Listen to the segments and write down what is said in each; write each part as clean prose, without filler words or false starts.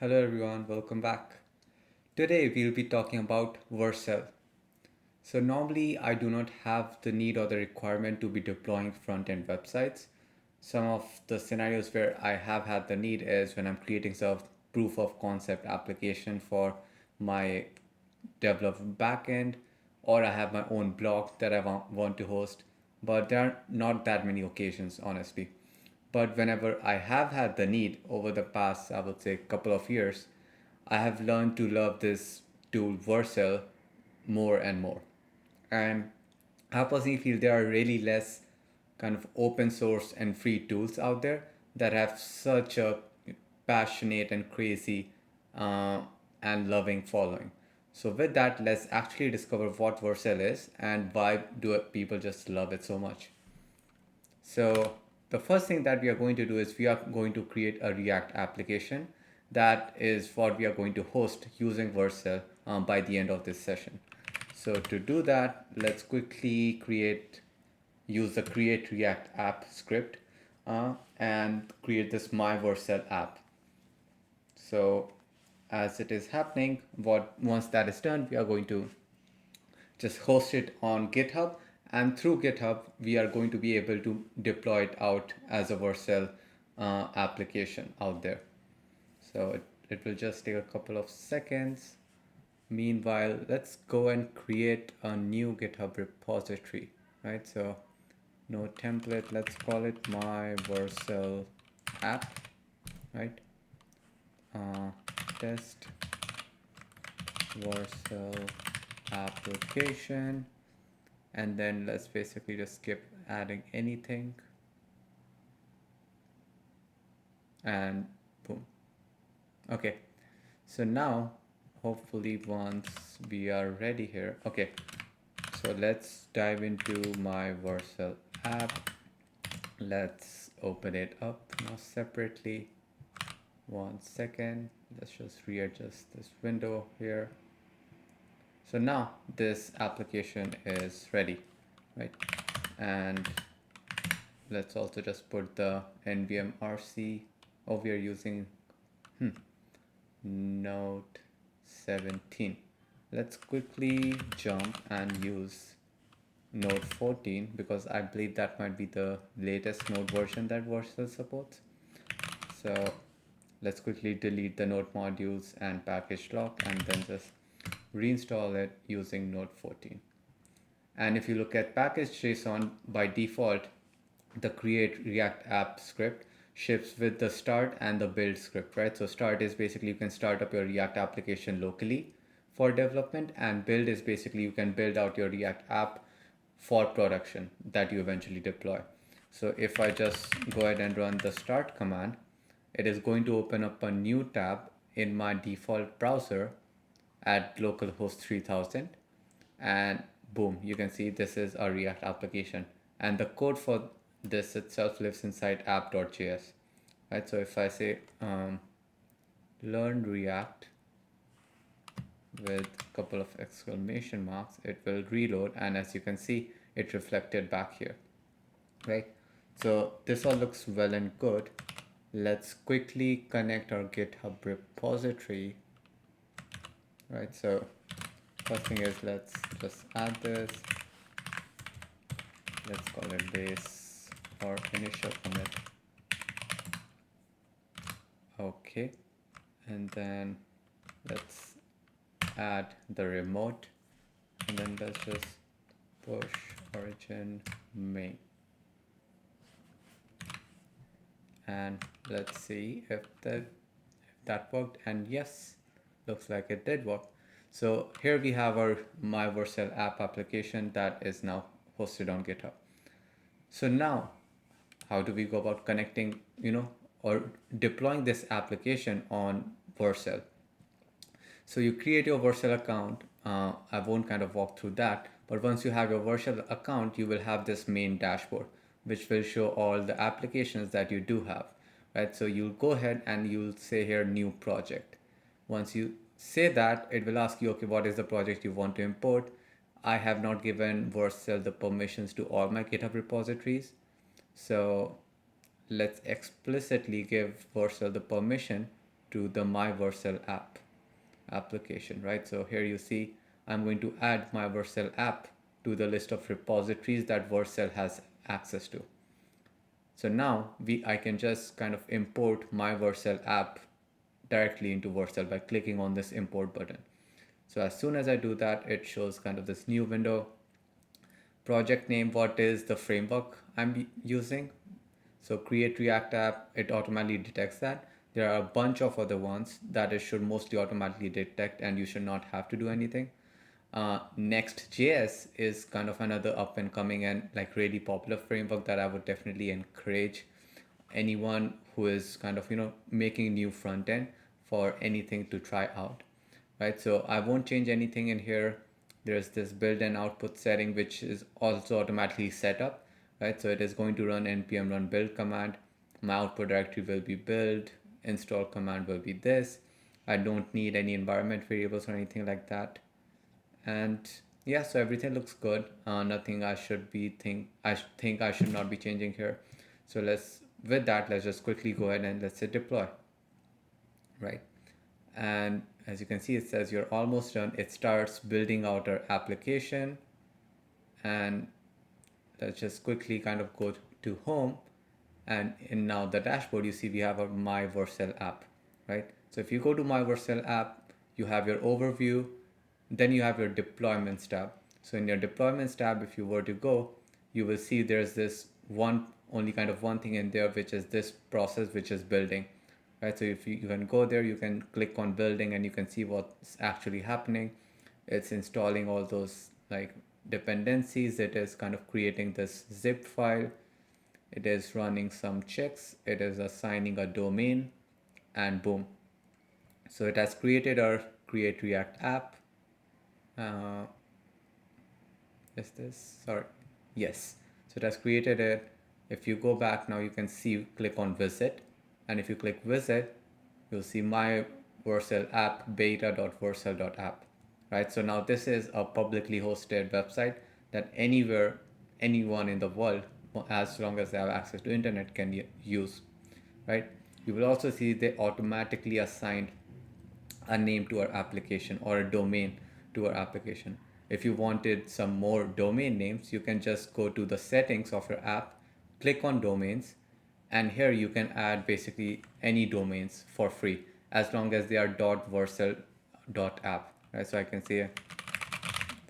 Hello everyone, welcome back. Today we'll be talking about Vercel. So normally I do not have the need or the requirement to be deploying front-end websites. Some of the scenarios where I have had the need is when I'm creating some proof of concept application for my developed backend, or I have my own blog that I want to host. But there are not that many occasions, honestly. But whenever I have had the need over the past, I would say, couple of years, I have learned to love this tool Vercel more and more. And I personally feel there are really less kind of open source and free tools out there that have such a passionate and crazy uh, and loving following. So with that, let's actually discover what Vercel is and why do people just love it so much. So the first thing that we are going to do is we are going to create a React application. That is what we are going to host using Vercel by the end of this session. So to do that, let's quickly use the create React app script and create this my Vercel app. So as it is happening, once that is done, we are going to just host it on GitHub. And through GitHub, we are going to be able to deploy it out as a Vercel application out there. So it will just take a couple of seconds. Meanwhile, let's go and create a new GitHub repository, right? So no template, let's call it my Vercel app, right? Uh, Test Vercel application. And then let's basically just skip adding anything and boom. Okay, so now hopefully once we are ready here, okay, so let's dive into my Vercel app. Let's open it up now separately. 1 second, let's just readjust this window here. So now this application is ready, right? And let's also just put the nvm rc. Oh, we are using Node 17. Let's quickly jump and use Node 14 because I believe that might be the latest Node version that Vercel supports. So let's quickly delete the Node modules and package lock and then just reinstall it using Node 14. And if you look at package.json, by default, the create React app script ships with the start and the build script, right? So start is basically you can start up your React application locally for development, and build is basically you can build out your React app for production that you eventually deploy. So if I just go ahead and run the start command, it is going to open up a new tab in my default browser at localhost 3000, and boom, you can see this is a React application, and the code for this itself lives inside app.js, right? So if I say learn React with a couple of exclamation marks, it will reload, and as you can see, it reflected back here, right? So this all looks well and good. Let's quickly connect our GitHub repository, right? So first thing is let's just add this. Let's call it base or initial commit. Okay, and then let's add the remote, and then let's just push origin main, and let's see if that worked. And yes, looks like it did work. So here we have our my Vercel app application that is now hosted on GitHub. So now how do we go about connecting, or deploying this application on Vercel? So you create your Vercel account. I won't kind of walk through that, but once you have your Vercel account, you will have this main dashboard, which will show all the applications that you do have, right? So you'll go ahead and you'll say here, new project. Once you say that, it will ask you, okay, what is the project you want to import? I have not given Vercel the permissions to all my GitHub repositories. So let's explicitly give Vercel the permission to the my Vercel application, right? So here you see I'm going to add my Vercel app to the list of repositories that Vercel has access to. So now I can just kind of import my Vercel app directly into Vercel by clicking on this import button. So as soon as I do that, it shows kind of this new window. Project name, what is the framework I'm using? So create React app, it automatically detects that. There are a bunch of other ones that it should mostly automatically detect and you should not have to do anything. NextJS is kind of another up and coming and like really popular framework that I would definitely encourage anyone who is kind of making new front end for anything to try out, right? So I won't change anything in here. There's this build and output setting which is also automatically set up, right? So it is going to run npm run build command. My output directory will be build, install command will be this. I don't need any environment variables or anything like that. And yeah, so everything looks good. Nothing I think I should not be changing here. So let's just quickly go ahead and let's say deploy, right? And as you can see, it says you're almost done. It starts building out our application. And let's just quickly kind of go to home. And in now the dashboard, you see we have a My Vercel app, right? So if you go to My Vercel app, you have your overview, then you have your deployments tab. So in your deployments tab, if you were to go, you will see there's this only kind of one thing in there, which is this process, which is building, right? So if you can go there, you can click on building and you can see what's actually happening. It's installing all those like dependencies. It is kind of creating this zip file. It is running some checks. It is assigning a domain and boom. So it has created our create React app. Is this, sorry, yes. So it has created it. If you go back now, you can see, click on visit. And if you click visit, you'll see my Vercel app beta.vercel.app, right? So now this is a publicly hosted website that anyone in the world, as long as they have access to internet, can use, right? You will also see they automatically assigned a name to our application or a domain to our application. If you wanted some more domain names, you can just go to the settings of your app, click on domains, and here you can add basically any domains for free as long as they are .vercel.app, right? So I can say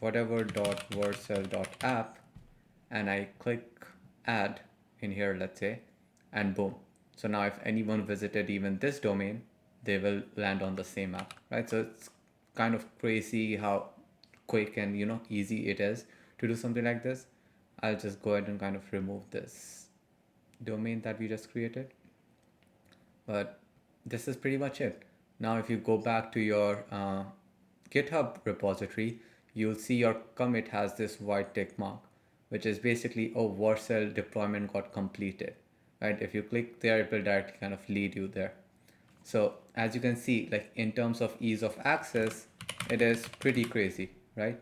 whatever .vercel.app and I click add in here, let's say, and boom. So now if anyone visited even this domain, they will land on the same app, right? So it's kind of crazy how quick and easy it is to do something like this. I'll just go ahead and kind of remove this domain that we just created. But this is pretty much it. Now if you go back to your GitHub repository, you'll see your commit has this white tick mark, which is basically, oh, Vercel deployment got completed, right? If you click there, it will directly kind of lead you there. So as you can see, like in terms of ease of access, it is pretty crazy, right?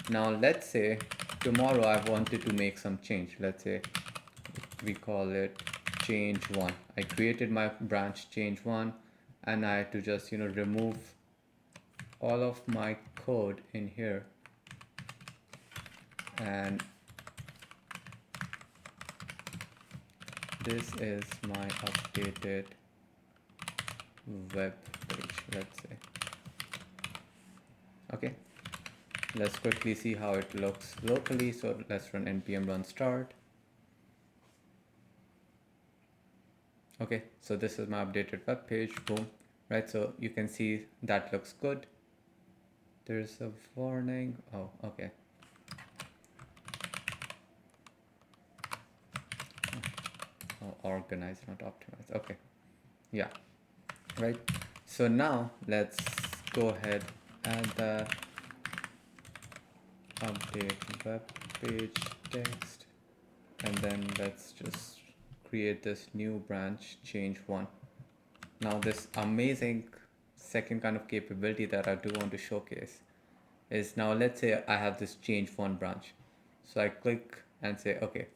Now let's say tomorrow I wanted to make some change. Let's say we call it change one. I created my branch change one and I had to just, remove all of my code in here. And this is my updated web page, let's say. Okay, let's quickly see how it looks locally. So let's run npm run start. Okay, so this is my updated web page, boom, right? So you can see that looks good. There's a warning. Oh, okay. Oh, organized, not optimized. Okay, yeah, right. So now let's go ahead and update web page text, and then let's just create this new branch change one. Now this amazing second kind of capability that I do want to showcase is, now let's say I have this change one branch. So I click and say, okay,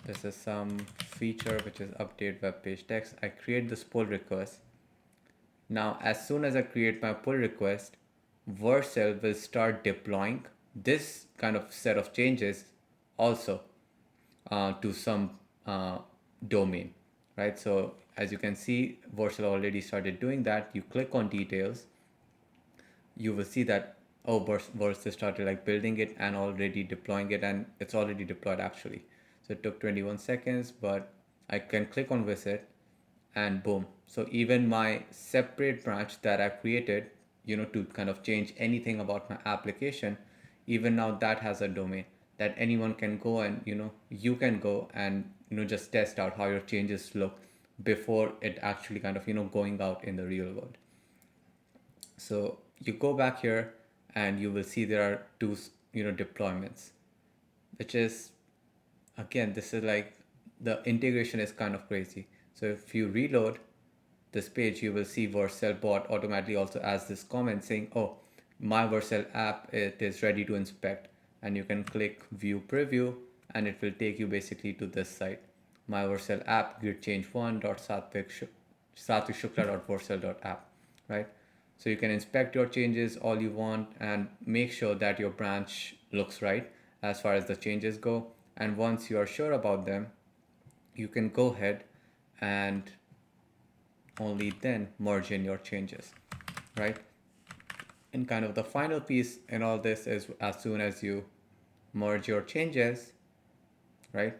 this is some feature which is update web page text. I create this pull request, Now, as soon as I create my pull request, Vercel will start deploying this kind of set of changes also to some domain, right? So as you can see, Vercel already started doing that. You click on details, you will see that, oh, Vercel started like building it and already deploying it, and it's already deployed actually. So it took 21 seconds, but I can click on visit and boom. So even my separate branch that I created, to kind of change anything about my application, even now that has a domain that anyone can go and, you can go and, just test out how your changes look before it actually kind of, going out in the real world. So you go back here and you will see there are two, deployments, which is, again, this is like the integration is kind of crazy. So if you reload this page, you will see Vercel bot automatically also as this comment saying, oh, my Vercel app, it is ready to inspect. And you can click view preview and it will take you basically to this site. My Vercel app grid change 1.satvik.shukla.vercel.app, right? So you can inspect your changes all you want and make sure that your branch looks right as far as the changes go. And once you are sure about them, you can go ahead and only then merge in your changes, right? And kind of the final piece in all this is as soon as you merge your changes, right,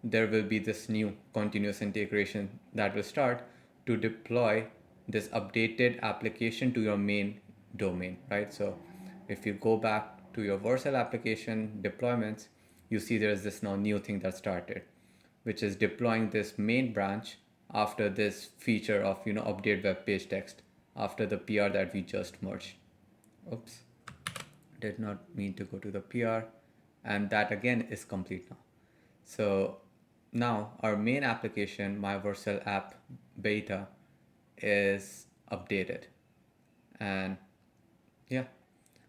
there will be this new continuous integration that will start to deploy this updated application to your main domain, right? So if you go back to your Vercel application deployments, you see there's this now new thing that started, which is deploying this main branch after this feature of, update web page text after the PR that we just merged. Oops, did not mean to go to the PR, and that again is complete now. So now our main application, my Vercel app beta, is updated. And yeah,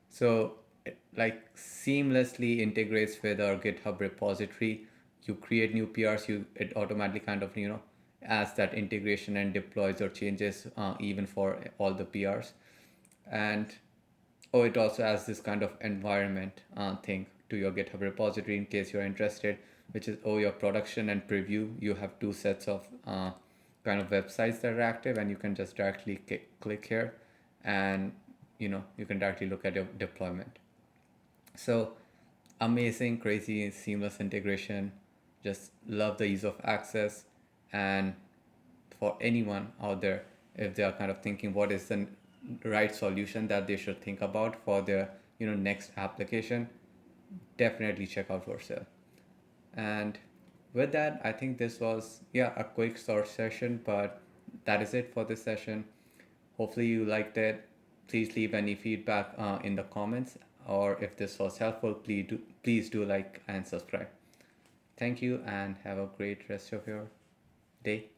so it like seamlessly integrates with our GitHub repository. You create new PRs, it automatically kind of, adds that integration and deploys your changes even for all the PRs. And oh, it also has this kind of environment thing to your GitHub repository in case you're interested, which is, oh, your production and preview. You have two sets of kind of websites that are active, and you can just directly click here and, you can directly look at your deployment. So amazing, crazy, seamless integration. Just love the ease of access. And for anyone out there, if they are kind of thinking what is the right solution that they should think about for their next application, definitely check out Vercel. And with that, I think this was a quick short session, but that is it for this session. Hopefully you liked it. Please leave any feedback in the comments, or if this was helpful, please do like and subscribe. Thank you and have a great rest of your day.